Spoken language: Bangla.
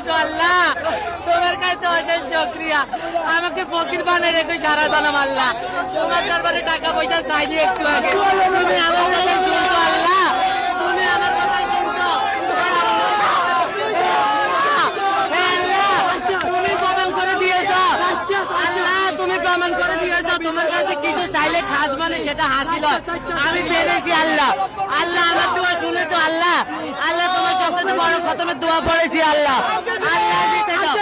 শুনেছো আল্লাহ, তোমার কাছে অশেষ শুকরিয়া, আমাকে ফকির বানিয়ে রেখে সারা জানাম আল্লাহ। তোমার দরবারে টাকা পয়সা চাইনি একটু আগে, তুমি আমার কথা শুনছো আল্লাহ, তুমি আমার কথা শুনছো। তুমি প্রমাণ করে দিয়েছো আল্লাহ, তুমি প্রমাণ করে দিয়েছো তোমার কাছে কিছু চাইলে খাস মানে সেটা হাসিল হয়। আমি পেরেছি আল্লাহ, আল্লাহ আমার দোয়া শুনেছো আল্লাহ, আল্লাহ তোমার সবথেকে বড় খতমের দোয়া পড়েছি আল্লাহ, আল্লাহ দিতে দাও।